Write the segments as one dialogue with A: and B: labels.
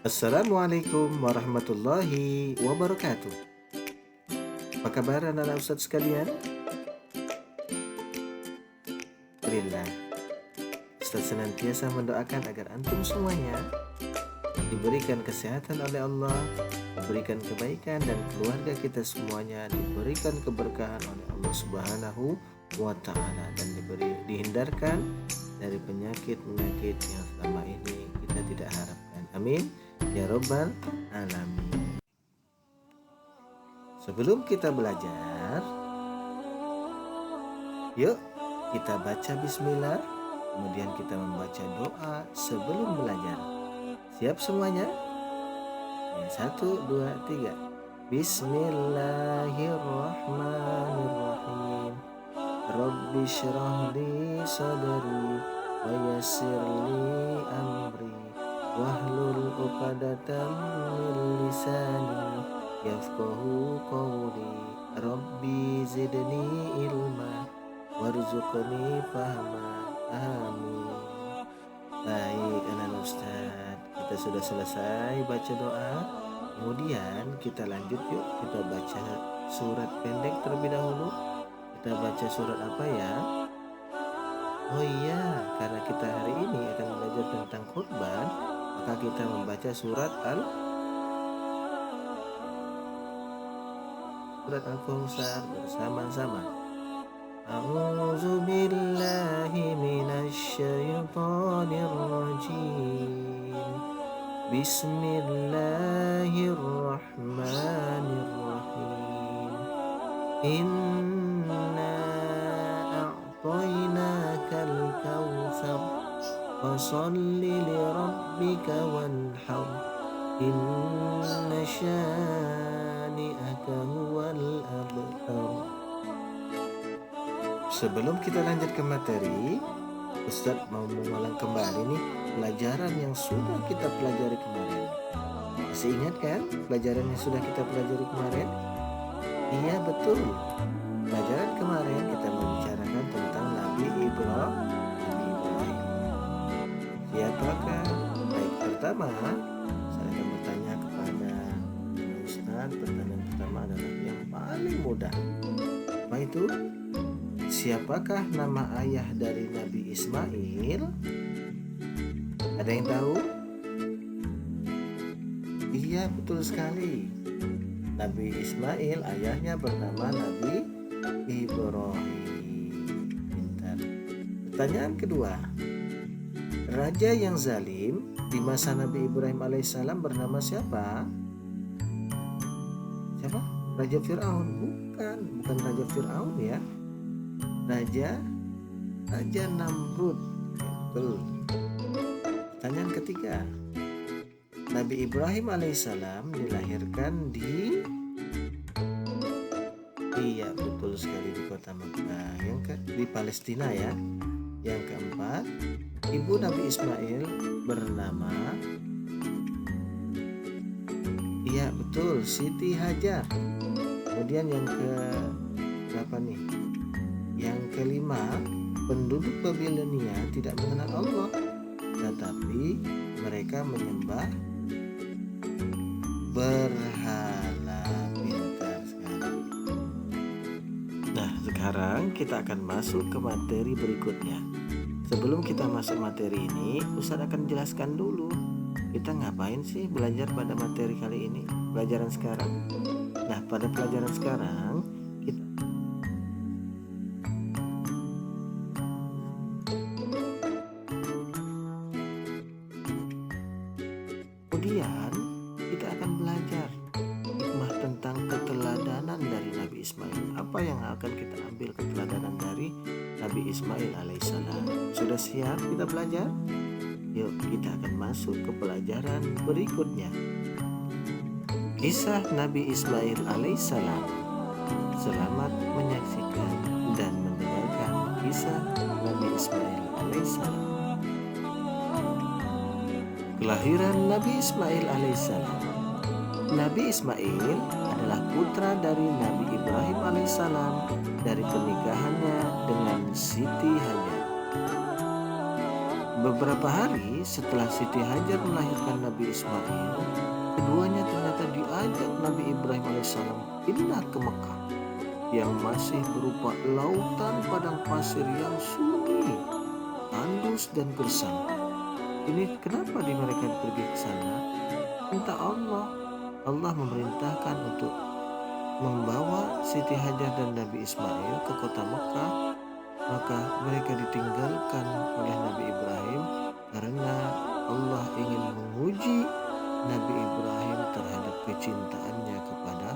A: Assalamualaikum warahmatullahi wabarakatuh. Apa kabar anak-anak Ustadz sekalian? Alhamdulillah, Ustadz senantiasa mendoakan agar antum semuanya diberikan kesehatan oleh Allah, diberikan kebaikan, dan keluarga kita semuanya diberikan keberkahan oleh Allah Subhanahu wa Ta'ala, dan dihindarkan dari penyakit-penyakit yang selama ini kita tidak harapkan. Amin ya Rabbal Alamin. Sebelum kita belajar, yuk kita baca bismillah, kemudian kita membaca doa sebelum belajar. Siap semuanya? 1, 2, 3. Bismillahirrahmanirrahim. Rabbi syrah li sadri wa yassir li amri wahlul 'uqdatam min lisani yafqahu qawli. Rabbi zidni ilma warzuqni fahma. Amin. Baik anak Ustaz, kita sudah selesai baca doa. Kemudian kita lanjut yuk, kita baca surat pendek terlebih dahulu. Kita baca surat apa ya? Oh iya, karena kita hari ini akan belajar tentang kurban, maka kita membaca surat Al-Kautsar bersama-sama. A'udzu billahi minasy syaithanir rajim. Bismillahirrahmanirrahim. Inna a'tainakal kautsar fasholli lirabbika wanhar. Inna syani'aka huwal abtar. Sebelum kita lanjut ke materi, Ustadz mau mengulang kembali nih pelajaran yang sudah kita pelajari kemarin. Masih ingat kan pelajaran yang sudah kita pelajari kemarin? Iya betul. Pelajaran kemarin kita membicarakan tentang Nabi Ibrahim. Siapakah? Baik, pertama saya akan bertanya kepada Ustadz. Pertanyaan pertama adalah yang paling mudah. Apa itu? Siapakah nama ayah dari Nabi Ismail? Ada yang tahu? Iya, betul sekali. Nabi Ismail ayahnya bernama Nabi Ibrahim. Pintar. Pertanyaan kedua. Raja yang zalim di masa Nabi Ibrahim alaihissalam bernama siapa? Siapa? Raja Fir'aun? Bukan Raja Fir'aun ya. Raja Namrud. Betul. Pertanyaan ketiga. Nabi Ibrahim alaihissalam dilahirkan iya betul sekali di kota Mekah, di Palestina ya. Yang keempat, ibu Nabi Ismail bernama iya betul Siti Hajar. Kemudian yang berapa nih? Yang kelima, penduduk Babilonia tidak mengenal Allah, tetapi mereka menyembah berhala. Pintar sekali. Nah, sekarang kita akan masuk ke materi berikutnya. Sebelum kita masuk materi ini, Ustadz akan jelaskan dulu kita ngapain sih belajar pada materi kali ini, pelajaran sekarang. Nah, pada pelajaran sekarang kemudian kita akan belajar hikmah tentang keteladanan dari Nabi Ismail. Apa yang akan kita ambil keteladanan dari Nabi Ismail alaihissalam? Sudah siap kita belajar? Yuk kita akan masuk ke pelajaran berikutnya. Kisah Nabi Ismail alaihissalam. Selamat menyaksikan dan mendengarkan kisah Nabi Ismail alaihissalam. Kelahiran Nabi Ismail alaihissalam. Nabi Ismail adalah putra dari Nabi Ibrahim alaihissalam dari pernikahannya dengan Siti Hajar. Beberapa hari setelah Siti Hajar melahirkan Nabi Ismail, keduanya ternyata diajak Nabi Ibrahim alaihissalam pindah ke Mekah yang masih berupa lautan padang pasir yang sunyi, tandus dan gersang. Ini kenapa mereka pergi ke sana? Entah Allah. Allah memerintahkan untuk membawa Siti Hajar dan Nabi Ismail ke kota Mekah, maka mereka ditinggalkan oleh Nabi Ibrahim karena Allah ingin menguji Nabi Ibrahim terhadap kecintaannya kepada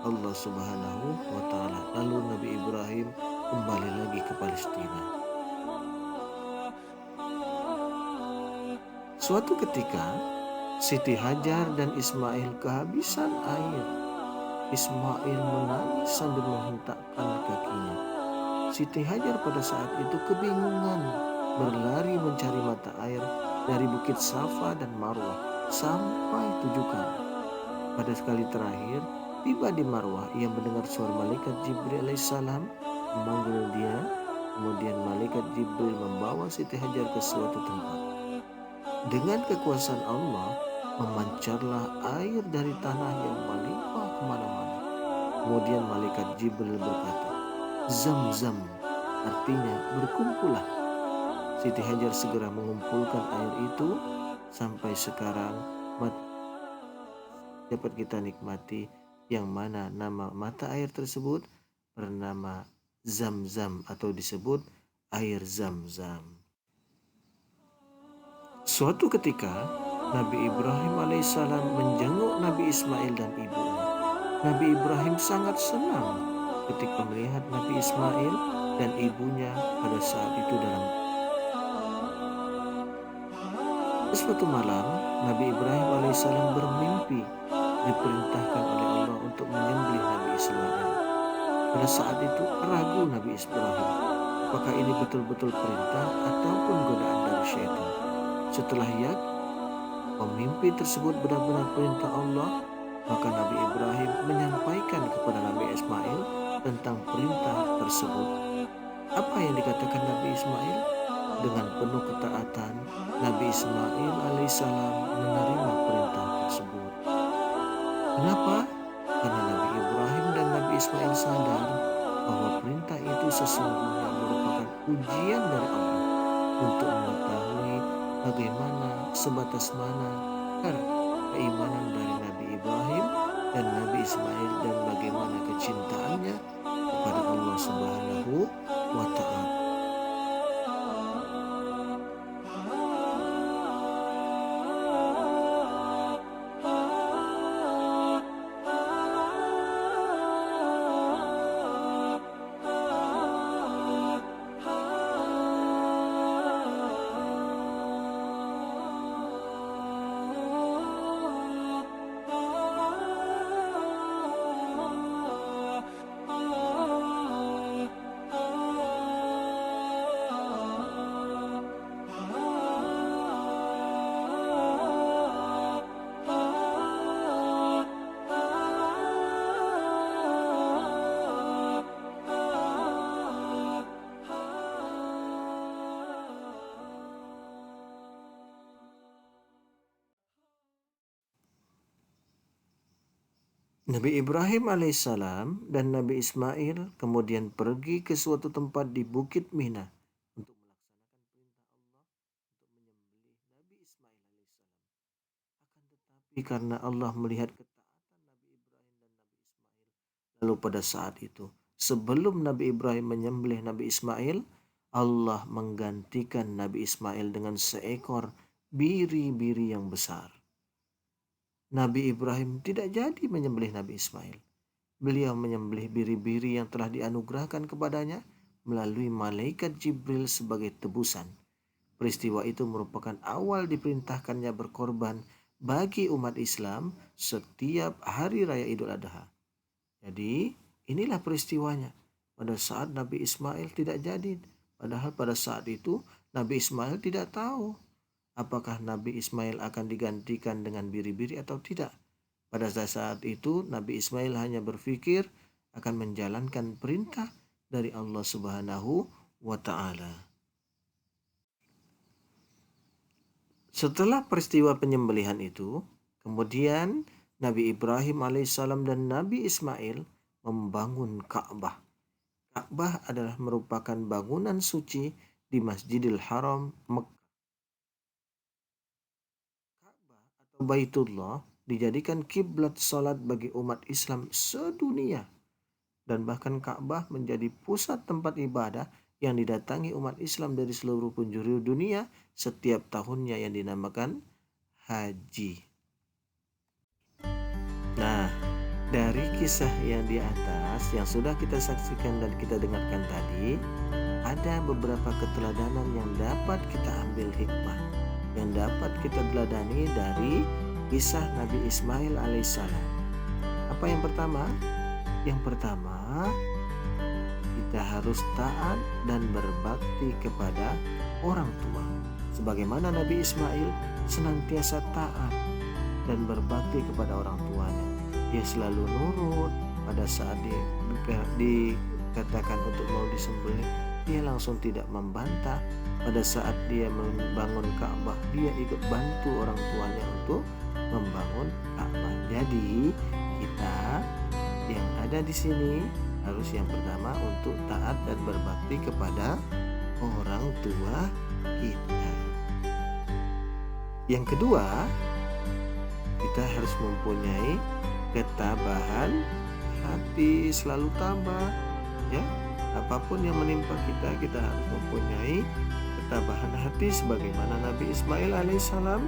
A: Allah Subhanahu wa Ta'ala. Lalu Nabi Ibrahim kembali lagi ke Palestina. Suatu ketika, Siti Hajar dan Ismail kehabisan air. Ismail menangis sambil menghentakkan kakinya. Siti Hajar pada saat itu kebingungan, berlari mencari mata air dari Bukit Safa dan Marwah sampai 7 kali. Pada sekali terakhir, tiba di Marwah, ia mendengar suara malaikat Jibril alaihissalam memanggil dia. Kemudian malaikat Jibril membawa Siti Hajar ke suatu tempat. Dengan kekuasaan Allah, memancarlah air dari tanah yang melimpah kemana-mana. Kemudian malaikat Jibril berkata, "Zam-zam," artinya berkumpullah. Siti Hajar segera mengumpulkan air itu. Sampai sekarang dapat kita nikmati, yang mana nama mata air tersebut bernama Zam-zam atau disebut air Zam-zam. Suatu ketika, Nabi Ibrahim alaihissalam menjenguk Nabi Ismail dan ibunya. Nabi Ibrahim sangat senang ketika melihat Nabi Ismail dan ibunya pada saat itu dalam. Suatu malam, Nabi Ibrahim alaihissalam bermimpi diperintahkan oleh Allah untuk menyembelih Nabi Ismail. Pada saat itu ragu Nabi Ibrahim, apakah ini betul-betul perintah ataupun godaan dari syaitan. Setelah pemimpi tersebut benar-benar perintah Allah, maka Nabi Ibrahim menyampaikan kepada Nabi Ismail tentang perintah tersebut. Apa yang dikatakan Nabi Ismail? Dengan penuh ketaatan, Nabi Ismail alaihissalam menerima perintah tersebut. Kenapa? Karena Nabi Ibrahim dan Nabi Ismail sadar bahwa perintah itu sesungguhnya merupakan ujian dari Allah untuk mengetahui bagaimana, sebatas mana keimanan dari Nabi Ibrahim dan Nabi Ismail dan bagaimana kecintaannya kepada Allah Subhanahu wa Ta'ala. Nabi Ibrahim alaihissalam dan Nabi Ismail kemudian pergi ke suatu tempat di Bukit Mina untuk melaksanakan perintah Allah untuk menyembelih Nabi Ismail alaihissalam. Akan tetapi karena Allah melihat ketaatan Nabi Ibrahim dan Nabi Ismail, lalu pada saat itu sebelum Nabi Ibrahim menyembelih Nabi Ismail, Allah menggantikan Nabi Ismail dengan seekor biri-biri yang besar. Nabi Ibrahim tidak jadi menyembelih Nabi Ismail. Beliau menyembelih biri-biri yang telah dianugerahkan kepadanya melalui malaikat Jibril sebagai tebusan. Peristiwa itu merupakan awal diperintahkannya berkorban bagi umat Islam setiap hari raya Idul Adha. Jadi inilah peristiwanya. Pada saat Nabi Ismail tidak jadi, padahal pada saat itu Nabi Ismail tidak tahu apakah Nabi Ismail akan digantikan dengan biri-biri atau tidak. Pada saat itu Nabi Ismail hanya berpikir akan menjalankan perintah dari Allah Subhanahu wa Ta'ala. Setelah peristiwa penyembelihan itu, kemudian Nabi Ibrahim alaihissalam dan Nabi Ismail membangun Ka'bah. Ka'bah adalah merupakan bangunan suci di Masjidil Haram Mekah. Ka'bah atau Baitullah dijadikan kiblat salat bagi umat Islam sedunia, dan bahkan Ka'bah menjadi pusat tempat ibadah yang didatangi umat Islam dari seluruh penjuru dunia setiap tahunnya yang dinamakan haji. Nah, dari kisah yang di atas yang sudah kita saksikan dan kita dengarkan tadi, ada beberapa keteladanan yang dapat kita ambil hikmah, yang dapat kita teladani dari kisah Nabi Ismail alaihissalam. Apa yang pertama? Yang pertama, kita harus taat dan berbakti kepada orang tua. Sebagaimana Nabi Ismail senantiasa taat dan berbakti kepada orang tuanya. Dia selalu nurut pada saat dikatakan untuk mau disembelih. Dia langsung tidak membantah. Pada saat dia membangun Ka'bah, dia ikut bantu orang tuanya untuk membangun Ka'bah. Jadi kita yang ada di sini harus yang pertama untuk taat dan berbakti kepada orang tua kita. Yang kedua, kita harus mempunyai ketabahan hati, selalu tabah, ya. Apapun yang menimpa kita, kita harus mempunyai ketabahan hati sebagaimana Nabi Ismail alaihissalam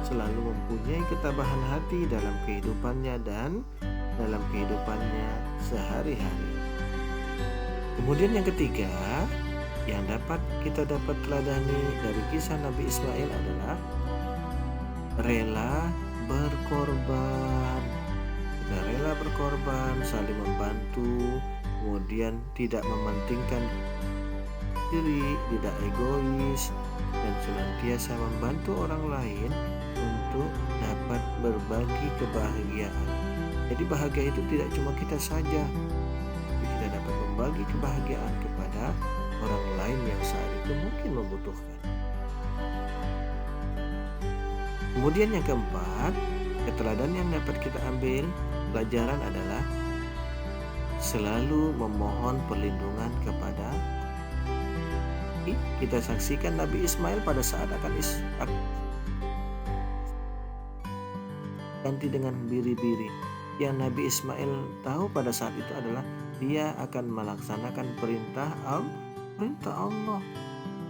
A: selalu mempunyai ketabahan hati dalam kehidupannya dan dalam kehidupannya sehari-hari. Kemudian yang ketiga yang kita dapat teladani dari kisah Nabi Ismail adalah rela berkorban. Kita rela berkorban, saling membantu, kemudian tidak mementingkan diri, tidak egois, dan senantiasa membantu orang lain untuk dapat berbagi kebahagiaan. Jadi bahagia itu tidak cuma kita saja, tapi kita dapat membagi kebahagiaan kepada orang lain yang saat itu mungkin membutuhkan. Kemudian yang keempat, keteladanan yang dapat kita ambil pelajaran adalah selalu memohon perlindungan kepada Allah. Kita saksikan Nabi Ismail pada saat akan ganti dengan biri-biri. Yang Nabi Ismail tahu pada saat itu adalah dia akan melaksanakan perintah Allah.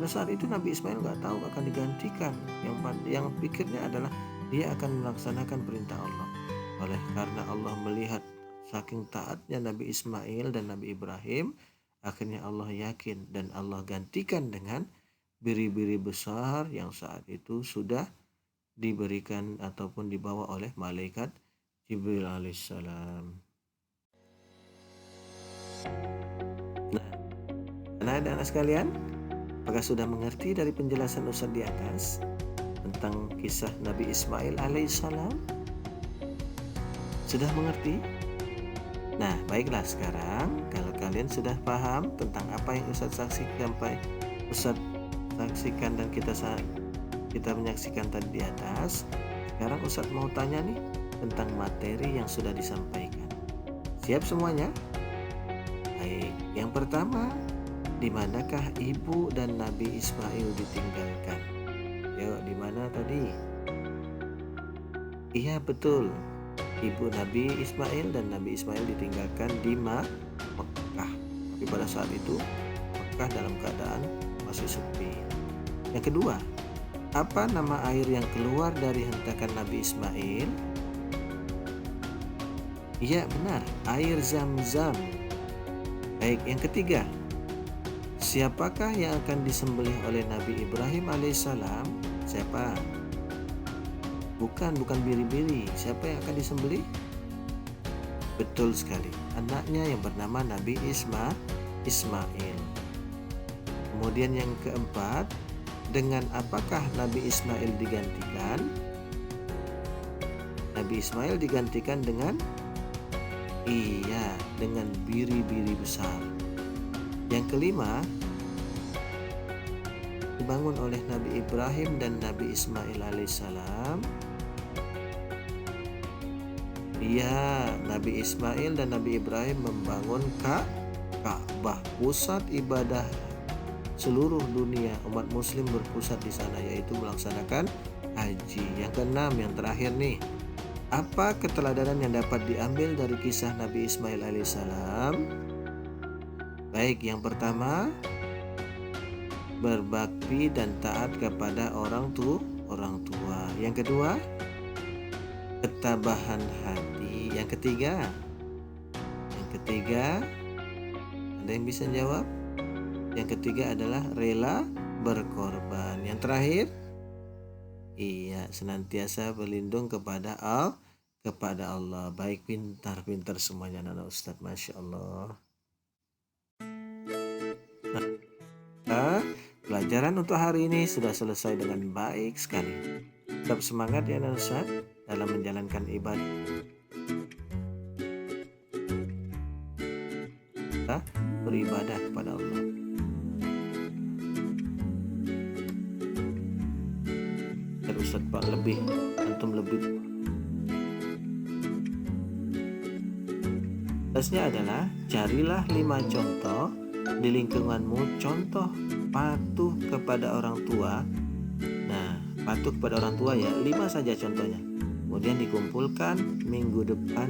A: Pada saat itu Nabi Ismail nggak tahu akan digantikan. Yang pikirnya adalah dia akan melaksanakan perintah Allah. Oleh karena Allah melihat saking taatnya Nabi Ismail dan Nabi Ibrahim, akhirnya Allah yakin dan Allah gantikan dengan biri-biri besar yang saat itu sudah diberikan ataupun dibawa oleh malaikat Jibril alaihissalam. Nah, anak-anak sekalian, apakah sudah mengerti dari penjelasan Ustaz di atas tentang kisah Nabi Ismail alaihissalam? Sudah mengerti? Nah, baiklah, sekarang kalau kalian sudah paham tentang apa yang Ustaz saksikan dan kita menyaksikan tadi di atas, sekarang Ustaz mau tanya nih tentang materi yang sudah disampaikan. Siap semuanya? Baik, yang pertama, di manakah ibu dan Nabi Ismail ditinggalkan? Yuk, di mana tadi? Iya, betul. Ibu Nabi Ismail dan Nabi Ismail ditinggalkan di Mekah. Tapi pada saat itu Mekah dalam keadaan masih sepi. Yang kedua, apa nama air yang keluar dari hentakan Nabi Ismail? Iya, benar, air Zam-Zam. Baik, yang ketiga, siapakah yang akan disembelih oleh Nabi Ibrahim alaihissalam? Siapa? Bukan biri-biri. Siapa yang akan disembelih? Betul sekali, anaknya yang bernama Nabi Ismail. Kemudian yang keempat, dengan apakah Nabi Ismail digantikan? Nabi Ismail digantikan dengan biri-biri besar. Yang kelima, dibangun oleh Nabi Ibrahim dan Nabi Ismail alaihissalam? Iya, Nabi Ismail dan Nabi Ibrahim membangun Ka'bah, pusat ibadah seluruh dunia. Umat muslim berpusat di sana, yaitu melaksanakan haji. Yang keenam, yang terakhir nih, apa keteladanan yang dapat diambil dari kisah Nabi Ismail alaihissalam? Baik, yang pertama, berbakti dan taat kepada orang tua. Yang kedua, ketabahan hati. Yang ketiga, ada yang bisa jawab? Yang ketiga adalah rela berkorban. Yang terakhir, iya, senantiasa berlindung kepada Allah. Baik, pintar semuanya anak Ustadz, Masya Allah. Nah, pelajaran untuk hari ini sudah selesai dengan baik sekali. Tetap semangat ya anak Ustadz dalam menjalankan ibadah, beribadah kepada Allah. Ustadz Pak antum lebih. Tugasnya adalah carilah 5 contoh di lingkunganmu, contoh patuh kepada orang tua. Nah, patuh kepada orang tua ya, 5 saja contohnya. Kemudian dikumpulkan minggu depan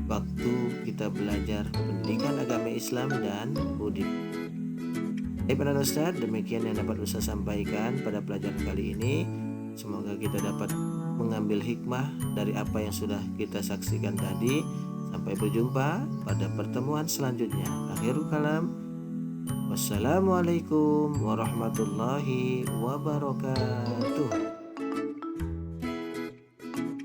A: waktu kita belajar pendidikan agama Islam dan budi. Baik Ustaz, demikian yang dapat Ustaz sampaikan pada pelajaran kali ini. Semoga kita dapat mengambil hikmah dari apa yang sudah kita saksikan tadi. Sampai berjumpa pada pertemuan selanjutnya. Akhirul kalam. Wassalamualaikum warahmatullahi wabarakatuh.